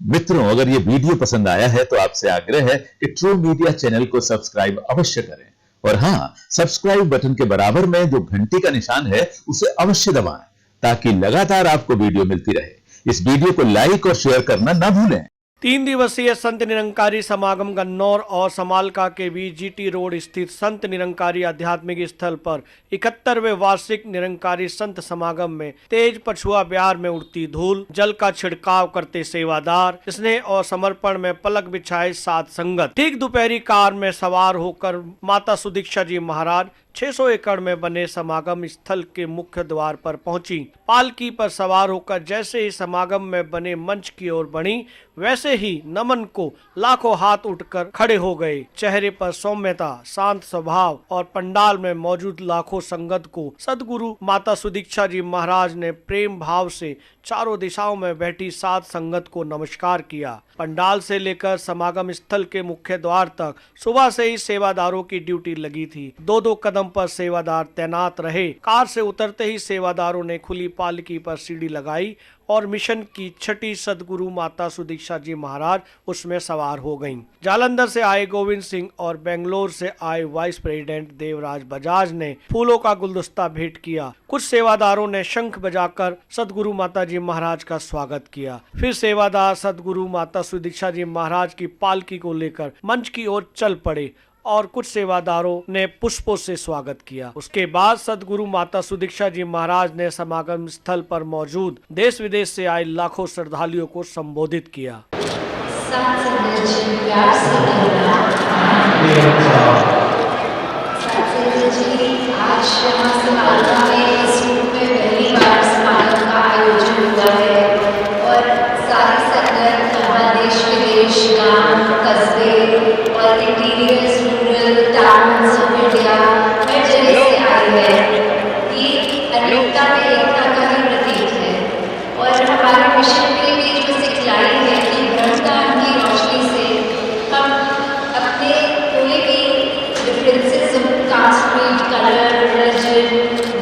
मित्रों, अगर ये वीडियो पसंद आया है तो आपसे आग्रह है कि ट्रू मीडिया चैनल को सब्सक्राइब अवश्य करें और हाँ, सब्सक्राइब बटन के बराबर में जो घंटी का निशान है उसे अवश्य दबाएं ताकि लगातार आपको वीडियो मिलती रहे। इस वीडियो को लाइक और शेयर करना ना भूलें। 3 दिवसीय संत निरंकारी समागम गन्नौर और समालखा के बीच जीटी रोड स्थित संत निरंकारी आध्यात्मिक स्थल पर 71वें वार्षिक निरंकारी संत समागम में तेज पछुआ बिहार में उड़ती धूल, जल का छिड़काव करते सेवादार, स्नेह और समर्पण में पलक बिछाए साध संगत। ठीक दोपहरी कार में सवार होकर माता सुदीक्षा जी महाराज 600 एकड़ में बने समागम स्थल के मुख्य द्वार पर पहुंची। पालकी पर सवार होकर जैसे ही समागम में बने मंच की ओर बढ़ी, वैसे ही नमन को लाखों हाथ उठकर खड़े हो गए। चेहरे पर सौम्यता, शांत स्वभाव और पंडाल में मौजूद लाखों संगत को सदगुरु माता सुदीक्षा जी महाराज ने प्रेम भाव से चारों दिशाओं में बैठी साध संगत को नमस्कार किया। पंडाल से लेकर समागम स्थल के मुख्य द्वार तक सुबह से ही सेवादारों की ड्यूटी लगी थी। 2-2 कदम पर सेवादार तैनात रहे। कार से उतरते ही सेवादारों ने खुली पालकी पर सीढ़ी लगाई और मिशन की छठी सदगुरु माता सुदीक्षा जी महाराज उसमें सवार हो गईं। जालंधर से आए गोविंद सिंह और बेंगलोर से आए वाइस प्रेसिडेंट देवराज बजाज ने फूलों का गुलदस्ता भेंट किया। कुछ सेवादारों ने शंख बजाकर सदगुरु माता जी महाराज का स्वागत किया। फिर सेवादार सदगुरु माता सुदीक्षा जी महाराज की पालकी को लेकर मंच की ओर चल पड़े और कुछ सेवादारों ने पुष्पों से स्वागत किया। उसके बाद सदगुरु माता सुदीक्षा जी महाराज ने समागम स्थल पर मौजूद देश विदेश से आए लाखों श्रद्धालुओं को संबोधित किया।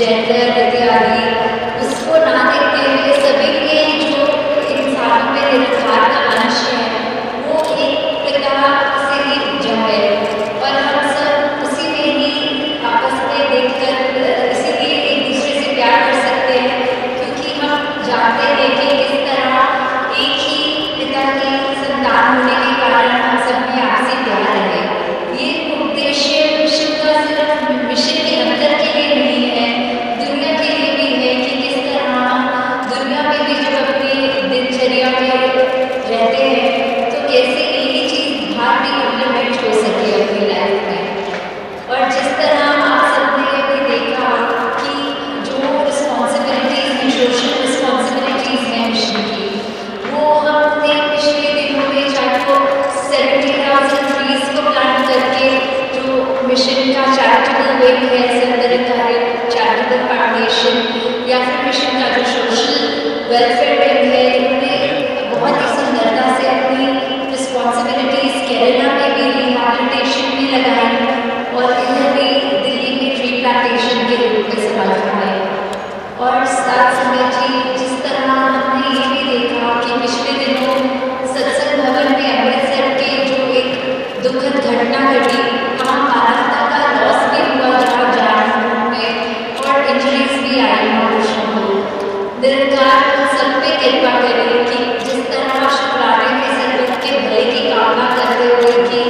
जेंडर इत्यादि उसको ना देखते हुए सभी के जो इंसानों में निरंकार का अंश है वो एक प्रकार से ही उपजा है और हम सब उसी में ही आपस में देखकर इसीलिए एक दूसरे से प्यार कर सकते हैं, क्योंकि हम जानते हैं कि किस तरह एक ही पिता की संतान होने के कारण हम सब में आपसी प्यार है। ये उद्देश्य मिशन का सिर्फ मिशन के अंदर के लिए नहीं है, दुनिया के लिए भी है कि किस तरह दुनिया में भी जो अपनी दिनचर्या में रहते हैं तो कैसे यही चीज़ बाहर भी इम्प्लीमेंट हो सके अपनी लाइफ में। और जिस तरह आप सबने अभी देखा कि जो रिस्पॉन्सिबिलिटीज़ हैं, सोशल रिस्पॉन्सिबिलिटीज़ हैं मिशन की, वो हमने पिछले दिनों में चाहे तो 70,000 ट्रीज को प्लांट करके जो मिशन का चैरिटेबल विंग है, संत निरंकारी चैरिटेबल फाउंडेशन, या फिर मिशन का जो सोशल वेलफेयर विंग है, इन्होंने बहुत ही सुंदरता से अपनी रिस्पॉन्सिबिलिटीज़ केरला में भी रिहैबिलिटेशन में लगाई और इधर भी दिल्ली में ट्री प्लांटेशन के रूप में समाज में। और साथ संगत जी, जिस तरह हमने ये भी देखा कि पिछले दिनों सत्संग भवन में अमृतसर के जो एक दुखद घटना घटी, वहाँ मानवता का लॉस भी हुआ जहाँ जानवरों में और इंजरीज भी आई मनुष्यों को। निरंकार सब पे कृपा करे कि जिस तरह शुक्राने में सर्वत के भले की कामना करते हुए कि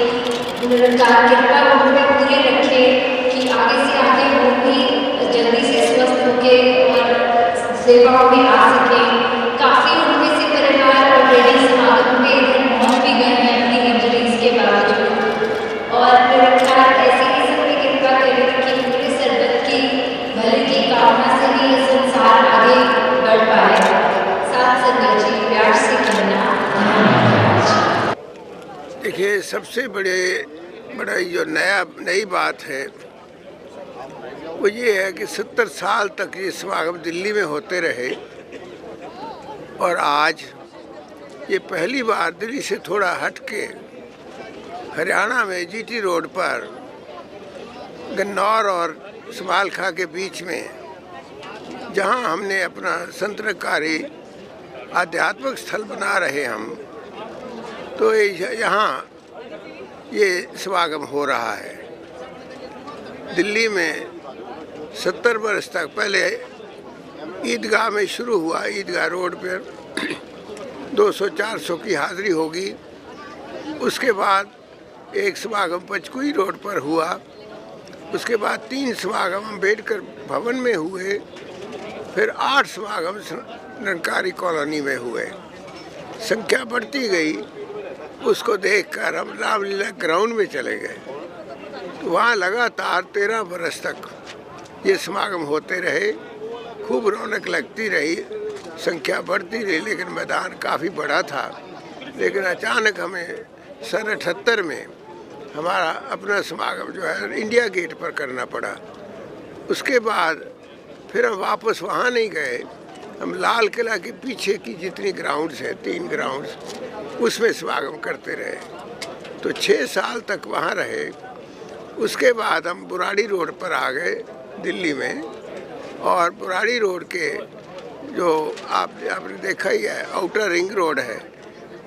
निरंकार कृपा उन पर पूरी रखे कि आगे से आगे वो भी जल्दी से स्वस्थ होके और सेवाओं में आ सके। काफ़ी उनमें से परिवार ऑलरेडी समागम में इधर पहुँच भी गए हैं अपनी इंजरीज के बावजूद, और निरंकार ऐसे ही सब पे कृपा करे कि पूरे सर्वत की भले की कामना से ही ये संसार आगे बढ़ पाए। साथ संगत जी, प्यार से कहना। देखिए, सबसे बड़ा जो नई बात है वो ये है कि 70 साल तक ये समागम दिल्ली में होते रहे और आज ये पहली बार दिल्ली से थोड़ा हट के हरियाणा में जीटी रोड पर गन्नौर और समालखा के बीच में, जहां हमने अपना संत निरंकारी आध्यात्मिक स्थल बना रहे हम, तो यहाँ ये समागम हो रहा है। दिल्ली में 70 वर्ष तक पहले ईदगाह में शुरू हुआ, ईदगाह रोड पर 200-400 की हाज़िरी होगी। उसके बाद एक समागम पंचकुई रोड पर हुआ, उसके बाद 3 समागम अम्बेडकर भवन में हुए, फिर 8 समागम निरंकारी कॉलोनी में हुए। संख्या बढ़ती गई, उसको देखकर हम रामलीला ग्राउंड में चले गए। तो वहाँ लगातार 13 बरस तक ये समागम होते रहे, खूब रौनक लगती रही, संख्या बढ़ती रही, लेकिन मैदान काफ़ी बड़ा था। लेकिन अचानक हमें सन 78 में हमारा अपना समागम जो है इंडिया गेट पर करना पड़ा। उसके बाद फिर हम वापस वहाँ नहीं गए, हम लाल किला के पीछे की जितनी ग्राउंड्स हैं, 3 ग्राउंड्स, उसमें समागम करते रहे। तो 6 साल तक वहाँ रहे। उसके बाद हम बुराड़ी रोड पर आ गए दिल्ली में, और बुराड़ी रोड के जो आपने देखा ही है, आउटर रिंग रोड है।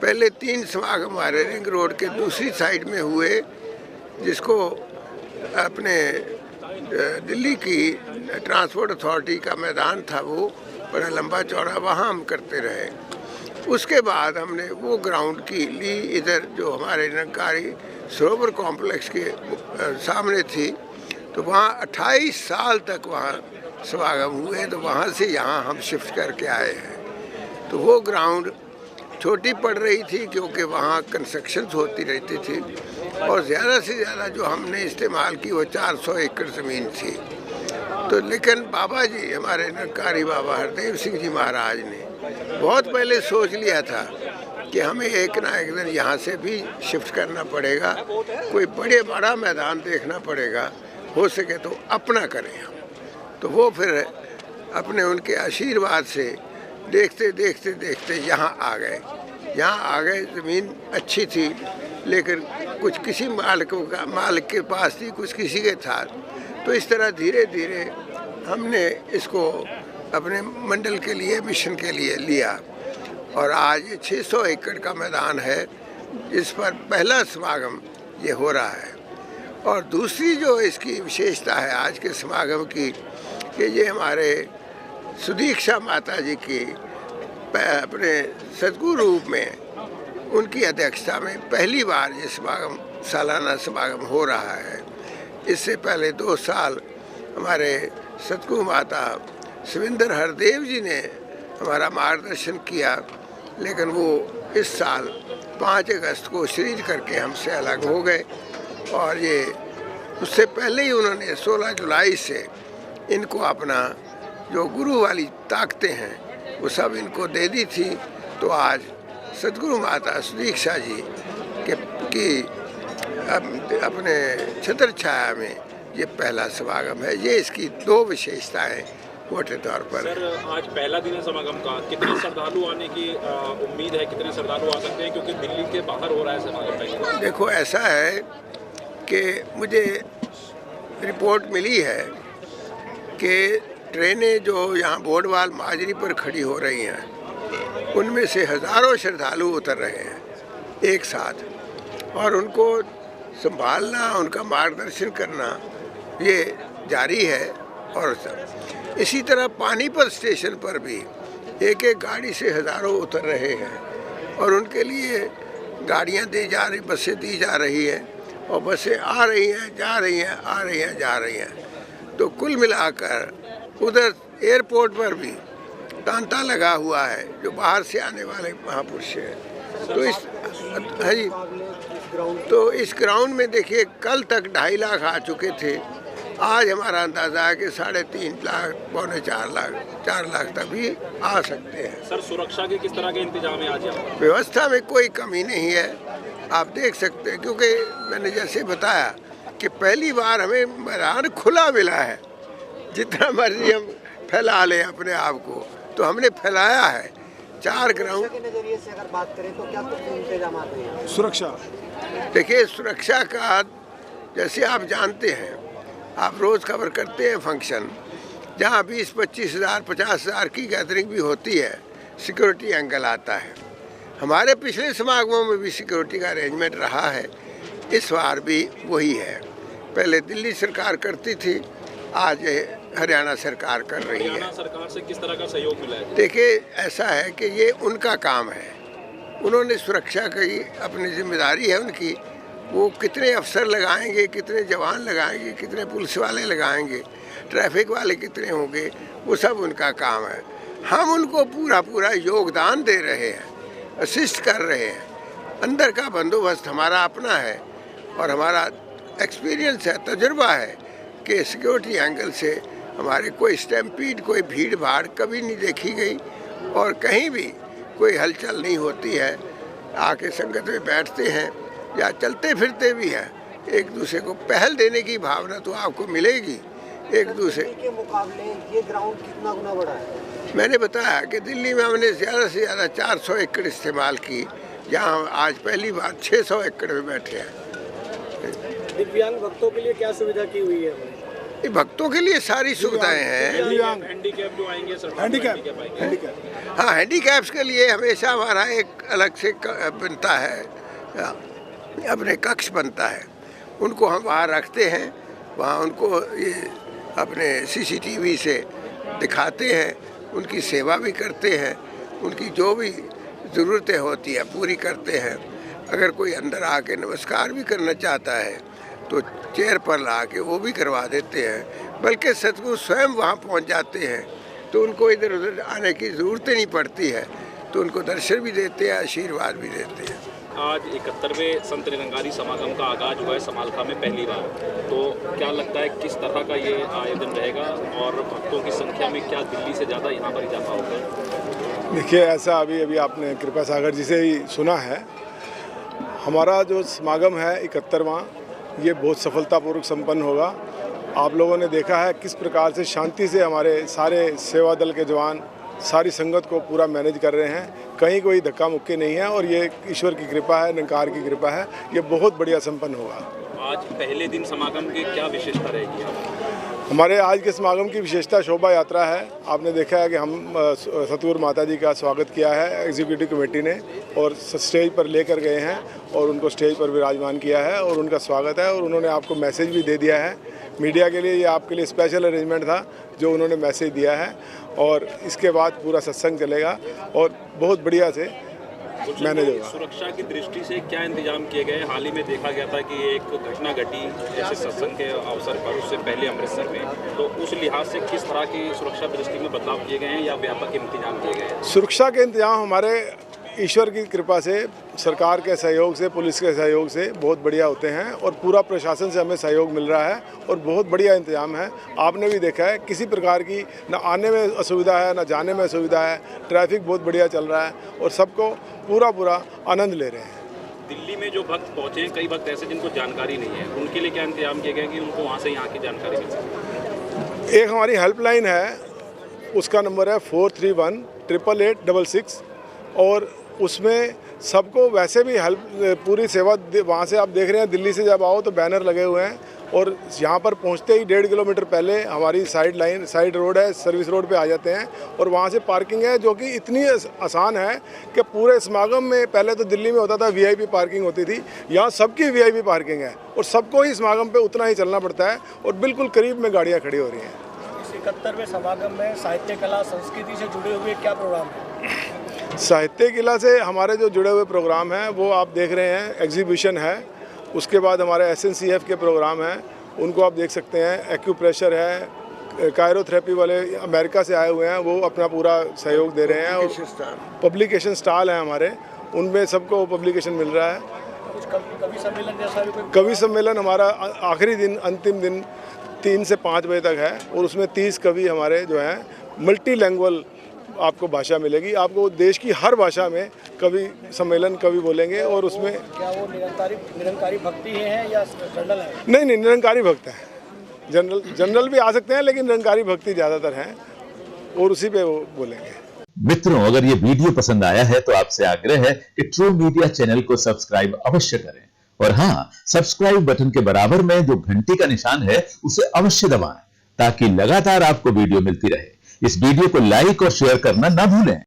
पहले 3 समागम हमारे रिंग रोड के दूसरी साइड में हुए, जिसको अपने दिल्ली की ट्रांसपोर्ट अथॉरिटी का मैदान था, वो बड़ा लंबा चौड़ा, वहाँ हम करते रहे। उसके बाद हमने वो ग्राउंड की ली इधर जो हमारे निरंकारी सरोवर कॉम्प्लेक्स के सामने थी, तो वहाँ 28 साल तक वहाँ समागम हुए। तो वहाँ से यहाँ हम शिफ्ट करके आए हैं। तो वो ग्राउंड छोटी पड़ रही थी क्योंकि वहाँ कंस्ट्रक्शन होती रहती थी, और ज़्यादा से ज़्यादा जो हमने इस्तेमाल की वो 400 एकड़ ज़मीन थी। तो लेकिन बाबा जी, हमारे निरंकारी बाबा हरदेव सिंह जी महाराज ने बहुत पहले सोच लिया था कि हमें एक ना एक दिन यहाँ से भी शिफ्ट करना पड़ेगा, कोई बड़ा मैदान देखना पड़ेगा, हो सके तो अपना करें हम। तो वो फिर अपने उनके आशीर्वाद से देखते देखते देखते यहाँ आ गए। ज़मीन अच्छी थी, लेकिन कुछ किसी मालिक के पास थी, कुछ किसी के था। तो इस तरह धीरे धीरे हमने इसको अपने मंडल के लिए, मिशन के लिए लिया, और आज ये 600 एकड़ का मैदान है, जिस पर पहला समागम ये हो रहा है। और दूसरी जो इसकी विशेषता है आज के समागम की, कि ये हमारे सुदीक्षा माता जी की अपने सद्गुरु रूप में उनकी अध्यक्षता में पहली बार ये समागम, सालाना समागम हो रहा है। इससे पहले 2 साल हमारे सतगुरु माता शिवेंद्र हरदेव जी ने हमारा मार्गदर्शन किया, लेकिन वो इस साल 5 अगस्त को शरीर करके हमसे अलग हो गए। और ये उससे पहले ही उन्होंने 16 जुलाई से इनको अपना जो गुरु वाली ताकतें हैं वो सब इनको दे दी थी। तो आज सतगुरु माता सुदीक्षा जी की अपने छत्र छाया में ये पहला समागम है। ये इसकी 2 विशेषताएं मोटे तौर पर। सर, आज पहला दिन है समागम का, कितने श्रद्धालु आने की उम्मीद है, कितने श्रद्धालु आ सकते हैं, क्योंकि दिल्ली के बाहर हो रहा है समागम? देखो, ऐसा है कि मुझे रिपोर्ट मिली है कि ट्रेनें जो यहाँ बोडवाल माजरी पर खड़ी हो रही हैं, उनमें से हज़ारों श्रद्धालु उतर रहे हैं एक साथ, और उनको संभालना, उनका मार्गदर्शन करना ये जारी है। और इसी तरह पानीपत स्टेशन पर भी एक एक गाड़ी से हज़ारों उतर रहे हैं, और उनके लिए गाड़ियाँ दी जा रही, बसें दी जा रही हैं, और बसें आ रही हैं, जा रही हैं, आ रही हैं, जा रही हैं। तो कुल मिलाकर उधर एयरपोर्ट पर भी तांता लगा हुआ है जो बाहर से आने वाले महापुरुष हैं। तो इस ग्राउंड में देखिए, कल तक 2.5 लाख आ चुके थे। आज हमारा अंदाजा है कि 3.5 लाख, पौने 4 लाख तक भी आ सकते हैं। सर, सुरक्षा के किस तरह के इंतजाम है आज? व्यवस्था में कोई कमी नहीं है, आप देख सकते हैं, क्योंकि मैंने जैसे बताया कि पहली बार हमें मैदान खुला मिला है। जितना मर्जी हम फैला लें अपने आप को, तो हमने फैलाया है। 4 ग्राउंड के नजरिए से अगर बात करें तो क्या कुछ इंतजाम हैं? सुरक्षा, देखिए, सुरक्षा का जैसे आप जानते हैं, आप रोज़ खबर करते हैं फंक्शन, जहाँ 20-25 हज़ार, 50 हज़ार की गैदरिंग भी होती है, सिक्योरिटी एंगल आता है। हमारे पिछले समागमों में भी सिक्योरिटी का अरेंजमेंट रहा है, इस बार भी वही है। पहले दिल्ली सरकार करती थी, आज हरियाणा सरकार कर रही है। हरियाणा सरकार से किस तरह का सहयोग मिला है? देखिए, ऐसा है कि ये उनका काम है, उन्होंने सुरक्षा की अपनी जिम्मेदारी है उनकी। वो कितने अफसर लगाएंगे, कितने जवान लगाएंगे, कितने पुलिस वाले लगाएंगे, ट्रैफिक वाले कितने होंगे, वो सब उनका काम है। हम उनको पूरा योगदान दे रहे हैं, असिस्ट कर रहे हैं। अंदर का बंदोबस्त हमारा अपना है और हमारा एक्सपीरियंस है, तजुर्बा है कि सिक्योरिटी एंगल से हमारे कोई स्टैम्पीड, कोई भीड़ भाड़ कभी नहीं देखी गई और कहीं भी कोई हलचल नहीं होती है। आके संगत में बैठते हैं या चलते फिरते भी हैं, एक दूसरे को पहल देने की भावना तो आपको मिलेगी। एक दूसरे के मुकाबले ये ग्राउंड कितना गुना बड़ा है? मैंने बताया कि दिल्ली में हमने ज़्यादा से ज़्यादा 400 एकड़ इस्तेमाल की, जहाँ हम आज पहली बार 600 एकड़ में बैठे हैं। दिव्यांग भक्तों के लिए क्या सुविधा की हुई है? ये भक्तों के लिए सारी सुविधाएं हैं। हैंडीकैप जो आएंगे, हैंडीकैप आएंगे। हाँ, हैंडीकैप्स के लिए हमेशा हमारा एक अलग से बनता है, अपने कक्ष बनता है, उनको हम वहाँ रखते हैं। वहाँ उनको ये अपने CCTV से दिखाते हैं, उनकी सेवा भी करते हैं, उनकी जो भी ज़रूरतें होती है पूरी करते हैं। अगर कोई अंदर आके नमस्कार भी करना चाहता है तो चेयर पर ला के वो भी करवा देते हैं, बल्कि सतगुरु स्वयं वहाँ पहुँच जाते हैं, तो उनको इधर उधर आने की ज़रूरत नहीं पड़ती है, तो उनको दर्शन भी देते हैं, आशीर्वाद भी देते हैं। आज 71वें संत निरंकारी समागम का आगाज हुआ है समालखा में पहली बार, तो क्या लगता है किस तरह का ये आयोजन रहेगा और भक्तों की संख्या में क्या दिल्ली से ज़्यादा यहाँ पर इजाफा होगा? देखिए, ऐसा अभी आपने कृपा सागर जी से ही सुना है। हमारा जो समागम है 71वां, ये बहुत सफलतापूर्वक संपन्न होगा। आप लोगों ने देखा है किस प्रकार से शांति से हमारे सारे सेवा दल के जवान सारी संगत को पूरा मैनेज कर रहे हैं, कहीं कोई धक्का मुक्की नहीं है और ये ईश्वर की कृपा है, निरंकार की कृपा है, ये बहुत बढ़िया संपन्न होगा। आज पहले दिन समागम की क्या विशेषता रहेगी? हमारे आज के समागम की विशेषता शोभा यात्रा है। आपने देखा है कि हम सतगुरु माता जी का स्वागत किया है एग्जीक्यूटिव कमेटी ने और स्टेज पर लेकर गए हैं और उनको स्टेज पर विराजमान किया है और उनका स्वागत है और उन्होंने आपको मैसेज भी दे दिया है। मीडिया के लिए ये आपके लिए स्पेशल अरेंजमेंट था जो उन्होंने मैसेज दिया है और इसके बाद पूरा सत्संग चलेगा और बहुत बढ़िया से मैनेज होगा। सुरक्षा की दृष्टि से क्या इंतजाम किए गए? हाल ही में देखा गया था कि एक घटना घटी ऐसे सत्संग के अवसर पर, उससे पहले अमृतसर में, तो उस लिहाज से किस तरह की सुरक्षा दृष्टि में बदलाव किए गए हैं या व्यापक इंतजाम किए गए हैं? सुरक्षा के इंतजाम हमारे ईश्वर की कृपा से, सरकार के सहयोग से, पुलिस के सहयोग से बहुत बढ़िया होते हैं और पूरा प्रशासन से हमें सहयोग मिल रहा है और बहुत बढ़िया इंतजाम है। आपने भी देखा है किसी प्रकार की न आने में असुविधा है न जाने में असुविधा है, ट्रैफिक बहुत बढ़िया चल रहा है और सबको पूरा आनंद ले रहे हैं। दिल्ली में जो भक्त पहुँचे हैं, कई भक्त ऐसे जिनको जानकारी नहीं है, उनके लिए क्या इंतजाम किए गए कि उनको वहाँ से यहाँ की जानकारी मिल सके? एक हमारी हेल्पलाइन है, उसका नंबर है 43188866 और उसमें सबको वैसे भी हेल्प पूरी सेवा वहाँ से आप देख रहे हैं। दिल्ली से जब आओ तो बैनर लगे हुए हैं और यहाँ पर पहुँचते ही 1.5 किलोमीटर पहले हमारी साइड रोड है, सर्विस रोड पे आ जाते हैं और वहाँ से पार्किंग है जो कि इतनी आसान है कि पूरे समागम में, पहले तो दिल्ली में होता था VIP पार्किंग होती थी, यहाँ सबकी VIP पार्किंग है और सबको ही समागम पे उतना ही चलना पड़ता है और बिल्कुल करीब में गाड़ियाँ खड़ी हो रही हैं। 71वें समागम में साहित्य, कला, संस्कृति से जुड़े हुए क्या प्रोग्राम है? साहित्य किला से हमारे जो जुड़े हुए प्रोग्राम हैं वो आप देख रहे हैं, एग्जीबिशन है, उसके बाद हमारे SNCF के प्रोग्राम हैं, उनको आप देख सकते हैं। एक्यूप्रेशर है, कायरोथेरेपी वाले अमेरिका से आए हुए हैं, वो अपना पूरा सहयोग दे रहे हैं और पब्लिकेशन स्टॉल हैं हमारे, उनमें सबको पब्लिकेशन मिल रहा है। कवि सम्मेलन जैसा भी? कवि सम्मेलन हमारा आखिरी दिन, अंतिम दिन 3 से 5 बजे तक है और उसमें 30 कवि हमारे जो हैं, मल्टी लैंग्वेज आपको भाषा मिलेगी, आपको देश की हर भाषा में कवि सम्मेलन कवि बोलेंगे और उसमें क्या वो निरंकारी भक्ति हैं या जनरल है? नहीं, निरंकारी भक्त हैं। जनरल भी आ सकते हैं लेकिन निरंकारी भक्ति ज़्यादातर हैं और उसी पे वो बोलेंगे। मित्रों, अगर ये वीडियो पसंद आया है तो आपसे आग्रह है कि ट्रू मीडिया चैनल को सब्सक्राइब अवश्य करें और हाँ, सब्सक्राइब बटन के बराबर में जो घंटी का निशान है उसे अवश्य दबाएं ताकि लगातार आपको वीडियो मिलती रहे। इस वीडियो को लाइक और शेयर करना ना भूलें।